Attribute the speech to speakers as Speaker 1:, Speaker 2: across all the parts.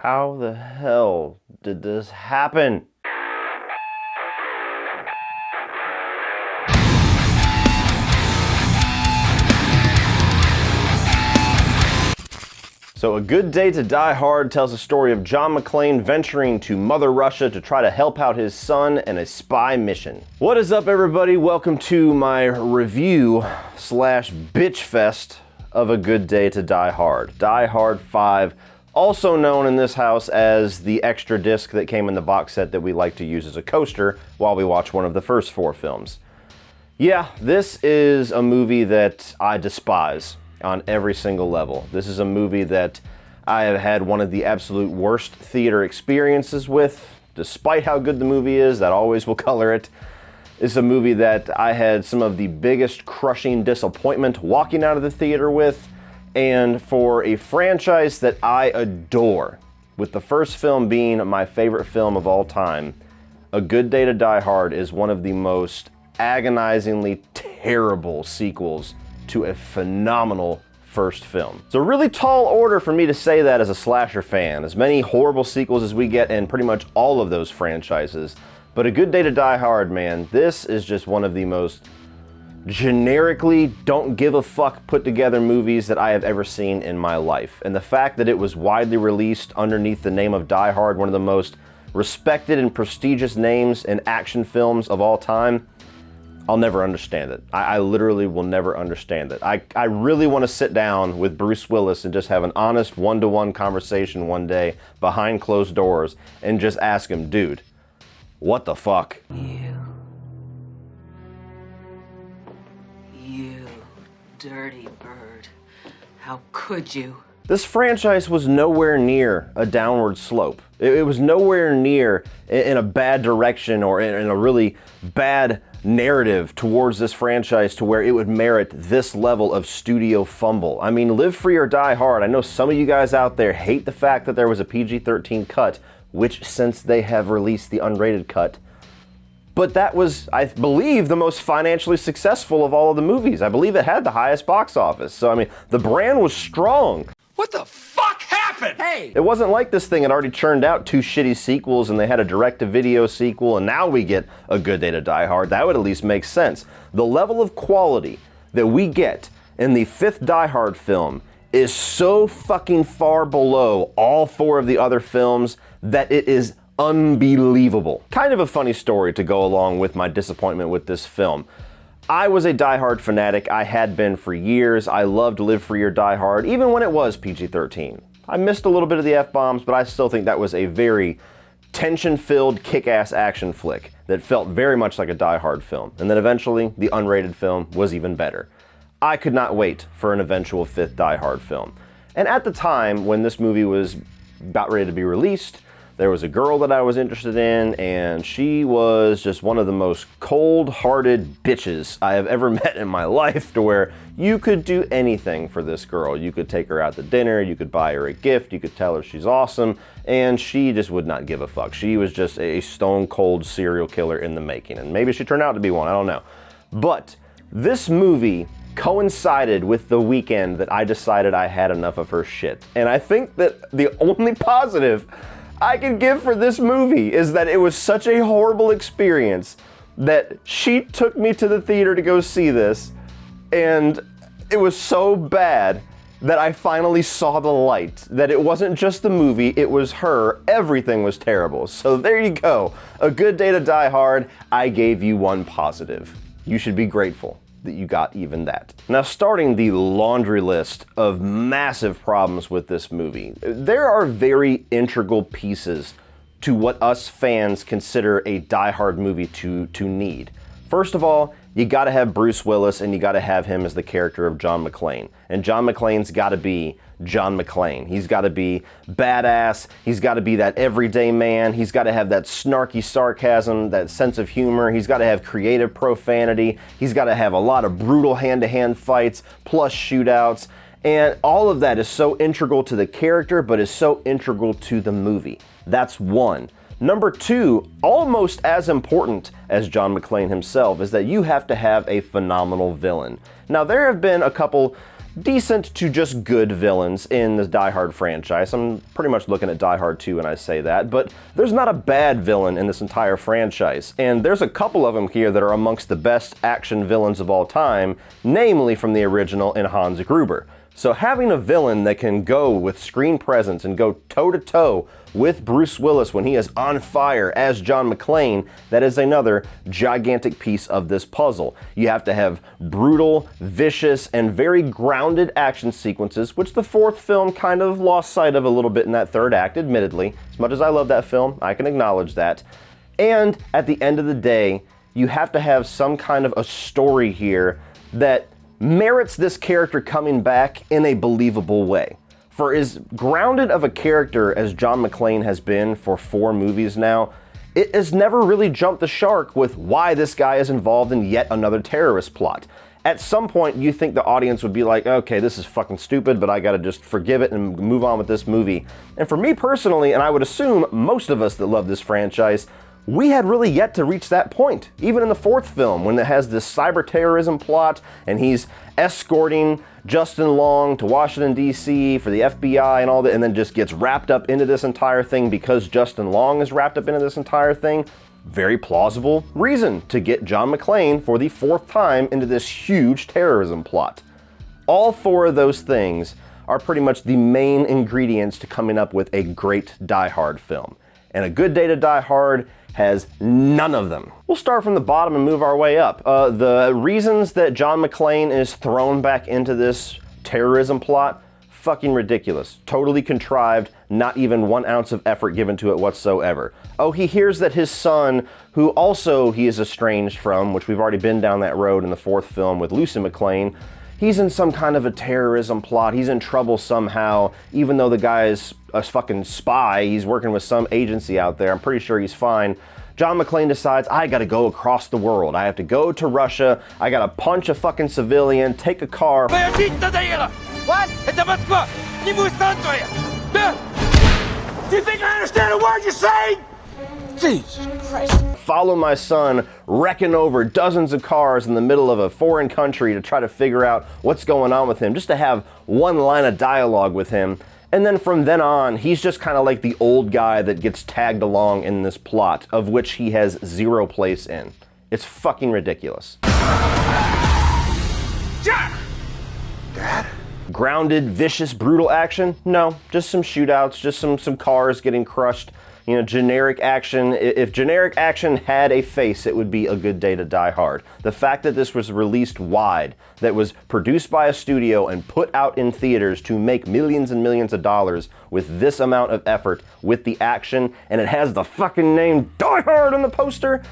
Speaker 1: How the hell did this happen? So A Good Day to Die Hard tells the story of John Mcclane venturing to Mother Russia to try to help out his son in a spy mission. What is up, everybody? Welcome to my review slash bitch fest of A Good Day to Die Hard. Die Hard 5, also known in this house as the extra disc that came in the box set that we like to use as a coaster while we watch one of the first 4 films. Yeah, this is a movie that I despise on every single level. This is a movie that I have had one of the absolute worst theater experiences with. Despite how good the movie is, that always will color it. It's a movie that I had some of the biggest crushing disappointment walking out of the theater with, and for a franchise that I adore, with the first film being my favorite film of all time, A Good Day to Die Hard is one of the most agonizingly terrible sequels to a phenomenal first film. It's a really tall order for me to say that as a slasher fan, as many horrible sequels as we get in pretty much all of those franchises. But A Good Day to Die Hard, man, this is just one of the most generically don't give a fuck put together movies that I have ever seen in my life. And the fact that it was widely released underneath the name of Die Hard, one of the most respected and prestigious names in action films of all time, I'll never understand it. I literally will never understand it. I really want to sit down with Bruce Willis and just have an honest one-to-one conversation one day behind closed doors and just ask him, dude, what the fuck?
Speaker 2: You dirty bird. How could you?
Speaker 1: This franchise was nowhere near a downward slope. It was nowhere near in a bad direction or in a really bad narrative towards this franchise to where it would merit this level of studio fumble. I mean, Live Free or Die Hard, I know some of you guys out there hate the fact that there was a PG-13 cut, which since they have released the unrated cut, but that was, I believe, the most financially successful of all of the movies. I believe it had the highest box office. So, I mean, the brand was strong.
Speaker 3: What the fuck happened?
Speaker 2: Hey!
Speaker 1: It wasn't like this thing had already churned out 2 shitty sequels and they had a direct-to-video sequel and now we get A Good Day to Die Hard. That would at least make sense. The level of quality that we get in the 5th Die Hard film is so fucking far below all 4 of the other films that it is unbelievable. Kind of a funny story to go along with my disappointment with this film. I was a Die Hard fanatic. I had been for years. I loved Live Free or Die Hard, even when it was PG-13. I missed a little bit of the F-bombs, but I still think that was a very tension-filled, kick-ass action flick that felt very much like a Die Hard film. And then eventually, the unrated film was even better. I could not wait for an eventual 5th Die Hard film. And at the time, when this movie was about ready to be released, there was a girl that I was interested in, and she was just one of the most cold-hearted bitches I have ever met in my life, to where you could do anything for this girl. You could take her out to dinner, you could buy her a gift, you could tell her she's awesome, and she just would not give a fuck. She was just a stone-cold serial killer in the making, and maybe she turned out to be one, I don't know. But this movie coincided with the weekend that I decided I had enough of her shit. And I think that the only positive I can give for this movie is that it was such a horrible experience that she took me to the theater to go see this, and it was so bad that I finally saw the light, that it wasn't just the movie, it was her. Everything was terrible. So there you go. A Good Day to Die Hard. I gave you one positive. You should be grateful that you got even that. Now, starting the laundry list of massive problems with this movie, there are very integral pieces to what us fans consider a Die Hard movie to need. First of all, you gotta have Bruce Willis and you gotta have him as the character of John Mcclane. And John McClane's gotta be John Mcclane. He's gotta be badass, he's gotta be that everyday man, he's gotta have that snarky sarcasm, that sense of humor, he's gotta have creative profanity, he's gotta have a lot of brutal hand-to-hand fights, plus shootouts, and all of that is so integral to the character, but is so integral to the movie. That's one. Number 2, almost as important as John Mcclane himself, is that you have to have a phenomenal villain. Now, there have been a couple decent to just good villains in the Die Hard franchise. I'm pretty much looking at Die Hard 2 when I say that, but there's not a bad villain in this entire franchise, and there's a couple of them here that are amongst the best action villains of all time, namely from the original in Hans Gruber. So having a villain that can go with screen presence and go toe-to-toe with Bruce Willis when he is on fire as John McClane, that is another gigantic piece of this puzzle. You have to have brutal, vicious, and very grounded action sequences, which the fourth film kind of lost sight of a little bit in that third act, admittedly. As much as I love that film, I can acknowledge that. And at the end of the day, you have to have some kind of a story here that merits this character coming back in a believable way. For as grounded of a character as John McClane has been for 4 movies now, it has never really jumped the shark with why this guy is involved in yet another terrorist plot. At some point, you think the audience would be like, okay, this is fucking stupid, but I gotta just forgive it and move on with this movie. And for me personally, and I would assume most of us that love this franchise, we had really yet to reach that point. Even in the fourth film, when it has this cyber terrorism plot and he's escorting Justin Long to Washington, D.C. for the FBI and all that, and then just gets wrapped up into this entire thing because Justin Long is wrapped up into this entire thing. Very plausible reason to get John McClane for the 4th time into this huge terrorism plot. All 4 of those things are pretty much the main ingredients to coming up with a great Die Hard film. And A Good Day to Die Hard has none of them. We'll start from the bottom and move our way up. The reasons that John McClane is thrown back into this terrorism plot, fucking ridiculous. Totally contrived, not even 1 ounce of effort given to it whatsoever. Oh, he hears that his son, who also he is estranged from, which we've already been down that road in the 4th film with Lucy McClane, he's in some kind of a terrorism plot, he's in trouble somehow, even though the guy's a fucking spy, he's working with some agency out there, I'm pretty sure he's fine. John McClane decides, I gotta go across the world. I have to go to Russia, I gotta punch a fucking civilian, take a car.
Speaker 3: What? Do you think I understand a word you're saying? Jesus Christ.
Speaker 1: Follow my son wrecking over dozens of cars in the middle of a foreign country to try to figure out what's going on with him, just to have 1 line of dialogue with him. And then from then on, he's just kind of like the old guy that gets tagged along in this plot, of which he has 0 place in. It's fucking ridiculous.
Speaker 3: Dad?
Speaker 1: Grounded, vicious, brutal action? No, just some shootouts, just some cars getting crushed. You know, generic action. If generic action had a face, it would be A Good Day to Die Hard. The fact that this was released wide, that was produced by a studio and put out in theaters to make millions and millions of dollars with this amount of effort, with the action, and it has the fucking name Die Hard on the poster,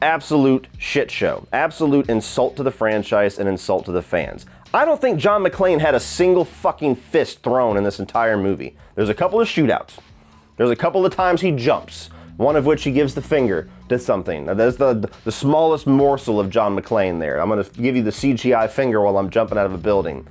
Speaker 1: absolute shit show. Absolute insult to the franchise and insult to the fans. I don't think John McClane had a single fucking fist thrown in this entire movie. There's a couple of shootouts. There's a couple of times he jumps, one of which he gives the finger to something. Now, there's the smallest morsel of John McClane there. I'm gonna give you the CGI finger while I'm jumping out of a building.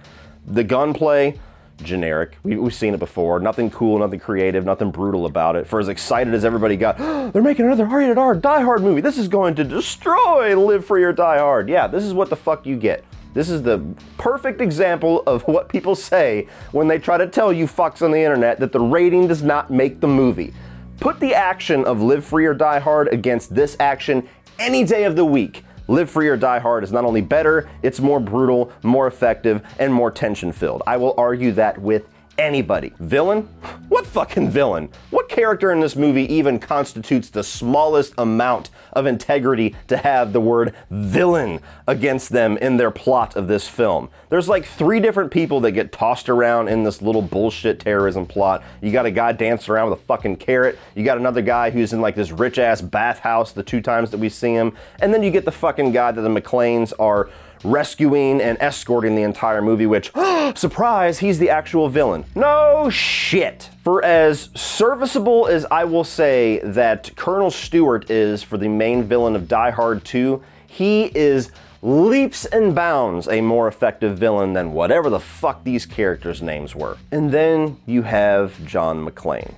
Speaker 1: The gunplay, generic. We've seen it before. Nothing cool, nothing creative, nothing brutal about it. For as excited as everybody got, they're making another rated R Die Hard movie. This is going to destroy Live Free or Die Hard. Yeah, this is what the fuck you get. This is the perfect example of what people say when they try to tell you fucks on the internet that the rating does not make the movie. Put the action of Live Free or Die Hard against this action any day of the week. Live Free or Die Hard is not only better, it's more brutal, more effective, and more tension-filled. I will argue that with anybody. Villain? What fucking villain? What character in this movie even constitutes the smallest amount of integrity to have the word villain against them in their plot of this film? There's like 3 different people that get tossed around in this little bullshit terrorism plot. You got a guy dancing around with a fucking carrot. You got another guy who's in like this rich ass bathhouse the 2 times that we see him. And then you get the fucking guy that the McClanes are rescuing and escorting the entire movie, which, surprise, he's the actual villain. No shit. For as serviceable as I will say that Colonel Stewart is for the main villain of Die Hard 2, he is leaps and bounds a more effective villain than whatever the fuck these characters' names were. And then you have John McClane.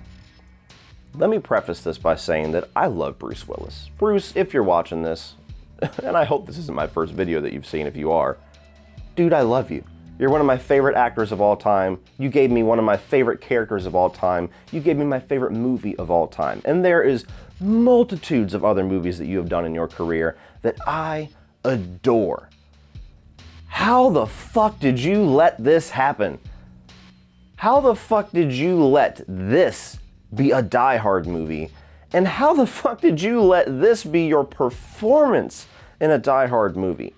Speaker 1: Let me preface this by saying that I love Bruce Willis. Bruce, if you're watching this, and I hope this isn't my first video that you've seen if you are, dude, I love you. You're one of my favorite actors of all time. You gave me one of my favorite characters of all time. You gave me my favorite movie of all time. And there is multitudes of other movies that you have done in your career that I adore. How the fuck did you let this happen? How the fuck did you let this be a Die Hard movie? And how the fuck did you let this be your performance in a Die Hard movie?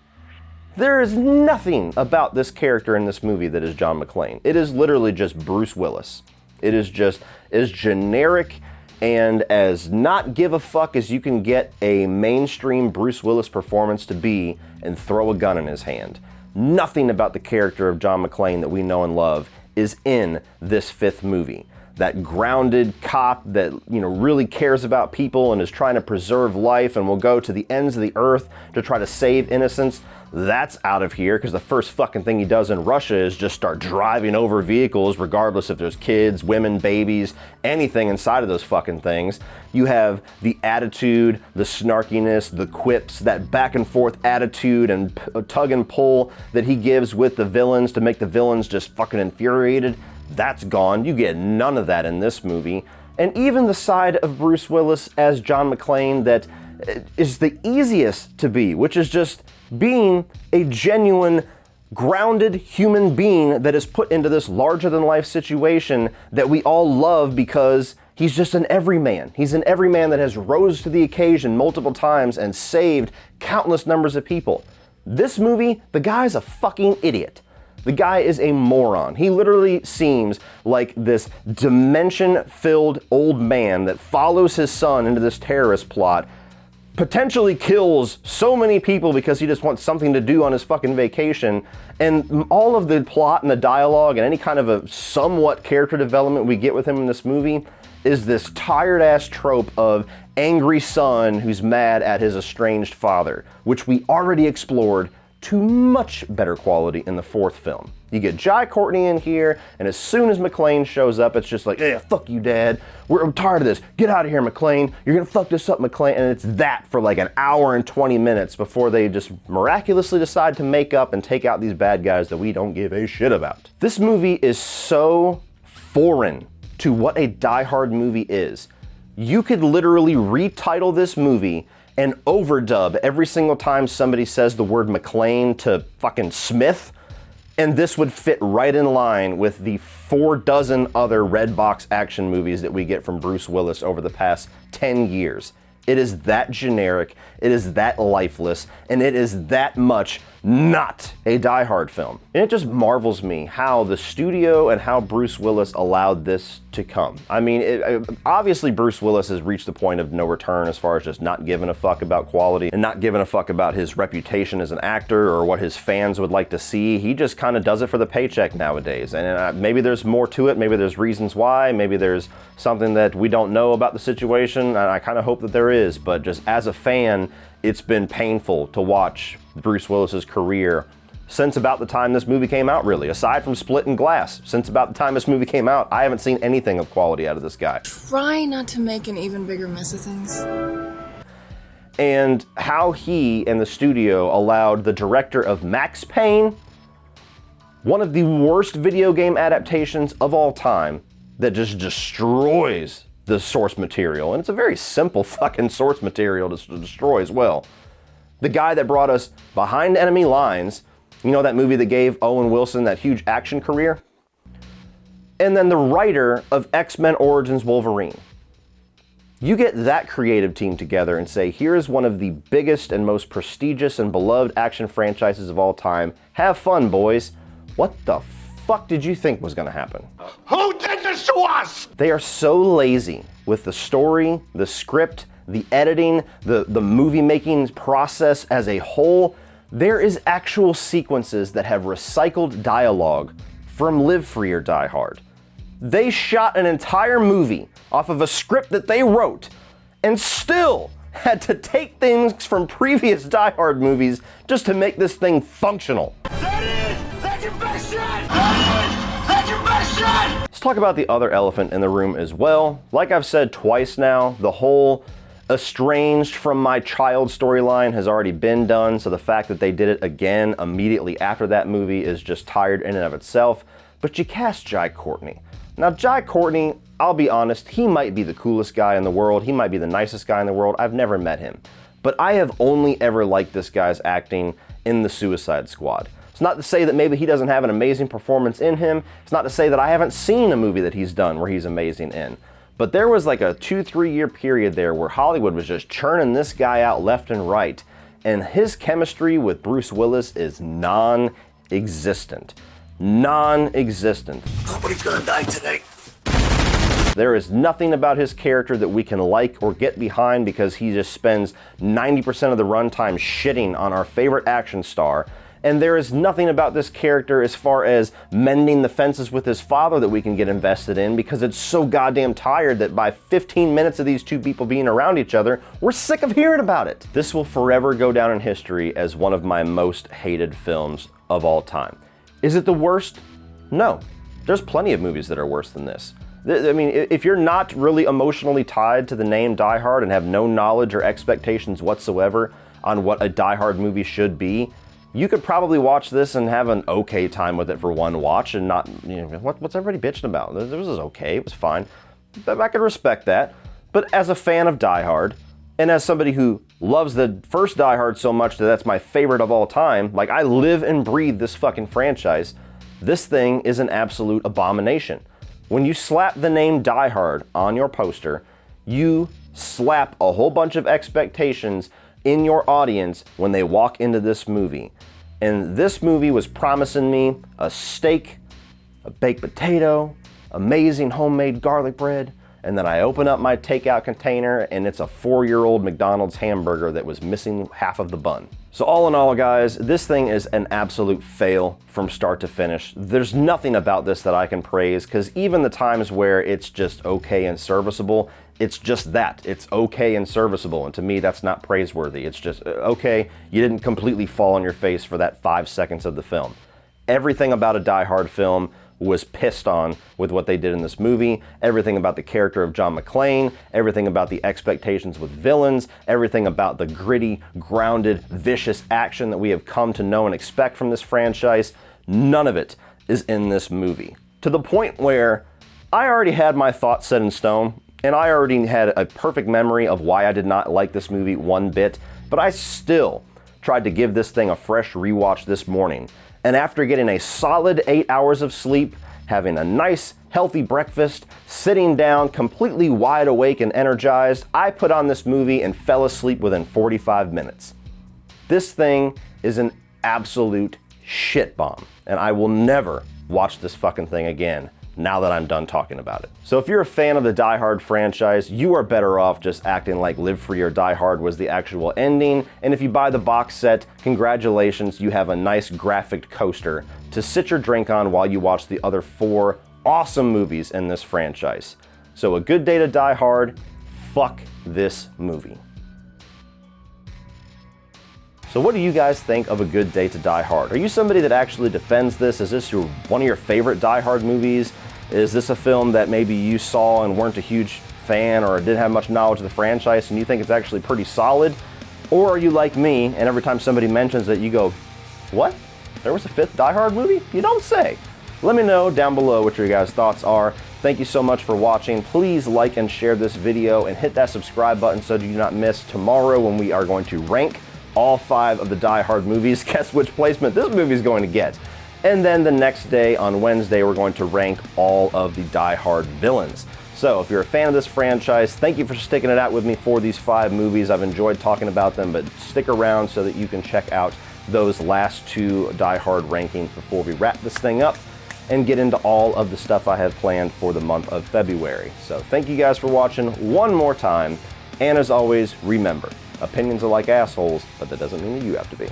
Speaker 1: There is nothing about this character in this movie that is John McClane. It is literally just Bruce Willis. It is just as generic and as not give a fuck as you can get a mainstream Bruce Willis performance to be and throw a gun in his hand. Nothing about the character of John McClane that we know and love is in this fifth movie. That grounded cop that, really cares about people and is trying to preserve life and will go to the ends of the earth to try to save innocents. That's out of here, because the first fucking thing he does in Russia is just start driving over vehicles, regardless if there's kids, women, babies, anything inside of those fucking things. You have the attitude, the snarkiness, the quips, that back and forth attitude and tug and pull that he gives with the villains to make the villains just fucking infuriated. That's gone. You get none of that in this movie. And even the side of Bruce Willis as John McClane that is the easiest to be, which is just being a genuine, grounded human being that is put into this larger-than-life situation that we all love because he's just an everyman. He's an everyman that has rose to the occasion multiple times and saved countless numbers of people. This movie, the guy's a fucking idiot. The guy is a moron. He literally seems like this dimension-filled old man that follows his son into this terrorist plot, potentially kills so many people because he just wants something to do on his fucking vacation, and all of the plot and the dialogue and any kind of a somewhat character development we get with him in this movie is this tired-ass trope of angry son who's mad at his estranged father, which we already explored to much better quality in the fourth film. You get Courtney in here, and as soon as McClane shows up, it's just like, yeah, fuck you, Dad. I'm tired of this. Get out of here, McClane. You're gonna fuck this up, McClane. And it's that for like an hour and 20 minutes before they just miraculously decide to make up and take out these bad guys that we don't give a shit about. This movie is so foreign to what a Die Hard movie is. You could literally retitle this movie and overdub every single time somebody says the word McClane to fucking Smith, and this would fit right in line with the 4 dozen other red box action movies that we get from Bruce Willis over the past 10 years. It is that generic, it is that lifeless, and it is that much not a Die Hard film. And it just marvels me how the studio and how Bruce Willis allowed this to come. I mean, obviously Bruce Willis has reached the point of no return as far as just not giving a fuck about quality and not giving a fuck about his reputation as an actor or what his fans would like to see. He just kind of does it for the paycheck nowadays. And maybe there's more to it, maybe there's reasons why, maybe there's something that we don't know about the situation, and I kind of hope that there is, but just as a fan, it's been painful to watch Bruce Willis's career since about the time this movie came out, really. Aside from Split and Glass, since about the time this movie came out, I haven't seen anything of quality out of this guy.
Speaker 4: Try not to make an even bigger mess of things.
Speaker 1: And how he and the studio allowed the director of Max Payne, one of the worst video game adaptations of all time, that just destroys the source material. And it's a very simple fucking source material to destroy as well. The guy that brought us Behind Enemy Lines, you know, that movie that gave Owen Wilson that huge action career? And then the writer of X-Men Origins Wolverine. You get that creative team together and say, here is one of the biggest and most prestigious and beloved action franchises of all time. Have fun, boys. What the fuck did you think was gonna happen?
Speaker 3: Who did this to us?
Speaker 1: They are so lazy with the story, the script, the editing, the movie making process as a whole. There is actual sequences that have recycled dialogue from Live Free or Die Hard. They shot an entire movie off of a script that they wrote and still had to take things from previous Die Hard movies just to make this thing functional.
Speaker 3: That's your best shot! That's your best shot!
Speaker 1: Let's talk about the other elephant in the room as well. Like I've said twice now, the whole Estranged from My Child storyline has already been done, so the fact that they did it again immediately after that movie is just tired in and of itself. But you cast Jai Courtney. Now, Jai Courtney, I'll be honest, he might be the coolest guy in the world. He might be the nicest guy in the world. I've never met him. But I have only ever liked this guy's acting in The Suicide Squad. It's not to say that maybe he doesn't have an amazing performance in him. It's not to say that I haven't seen a movie that he's done where he's amazing in. But there was like a 2-3 year period there where Hollywood was just churning this guy out left and right. And his chemistry with Bruce Willis is non-existent. Non-existent.
Speaker 3: Nobody's gonna die today.
Speaker 1: There is nothing about his character that we can like or get behind because he just spends 90% of the runtime shitting on our favorite action star. And there is nothing about this character as far as mending the fences with his father that we can get invested in because it's so goddamn tired that by 15 minutes of these two people being around each other, we're sick of hearing about it. This will forever go down in history as one of my most hated films of all time. Is it the worst? No. There's plenty of movies that are worse than this. I mean, if you're not really emotionally tied to the name Die Hard and have no knowledge or expectations whatsoever on what a Die Hard movie should be, you could probably watch this and have an okay time with it for one watch and not, you know, what's everybody bitching about? This was okay, it was fine. But I could respect that. But as a fan of Die Hard, and as somebody who loves the first Die Hard so much that that's my favorite of all time, like I live and breathe this fucking franchise, this thing is an absolute abomination. When you slap the name Die Hard on your poster, you slap a whole bunch of expectations in your audience when they walk into this movie. And this movie was promising me a steak, a baked potato, amazing homemade garlic bread, and then I open up my takeout container and it's a 4-year-old McDonald's hamburger that was missing half of the bun. So all in all, guys, this thing is an absolute fail from start to finish. There's nothing about this that I can praise because even the times where it's just okay and serviceable, it's just that. It's okay and serviceable, and to me, that's not praiseworthy. It's just, okay, you didn't completely fall on your face for that 5 seconds of the film. Everything about a Die Hard film was pissed on with what they did in this movie. Everything about the character of John Mcclane, everything about the expectations with villains, everything about the gritty, grounded, vicious action that we have come to know and expect from this franchise, none of it is in this movie. To the point where I already had my thoughts set in stone, and I already had a perfect memory of why I did not like this movie one bit, but I still tried to give this thing a fresh rewatch this morning. And after getting a solid 8 hours of sleep, having a nice, healthy breakfast, sitting down completely wide awake and energized, I put on this movie and fell asleep within 45 minutes. This thing is an absolute shit bomb, and I will never watch this fucking thing again now that I'm done talking about it. So if you're a fan of the Die Hard franchise, you are better off just acting like Live Free or Die Hard was the actual ending, and if you buy the box set, congratulations, you have a nice graphic coaster to sit your drink on while you watch the other 4 awesome movies in this franchise. So A Good Day to Die Hard, fuck this movie. So what do you guys think of A Good Day to Die Hard? Are you somebody that actually defends this? Is this one of your favorite Die Hard movies? Is this a film that maybe you saw and weren't a huge fan or didn't have much knowledge of the franchise and you think it's actually pretty solid? Or are you like me and every time somebody mentions it you go, what? There was a 5th Die Hard movie? You don't say. Let me know down below what your guys' thoughts are. Thank you so much for watching. Please like and share this video and hit that subscribe button so you do not miss tomorrow when we are going to rank all 5 of the Die Hard movies. Guess which placement this movie is going to get. And then the next day, on Wednesday, we're going to rank all of the Die Hard villains. So if you're a fan of this franchise, thank you for sticking it out with me for these 5 movies. I've enjoyed talking about them, but stick around so that you can check out those last 2 Die Hard rankings before we wrap this thing up and get into all of the stuff I have planned for the month of February. So thank you guys for watching one more time. And as always, remember, opinions are like assholes, but that doesn't mean that you have to be.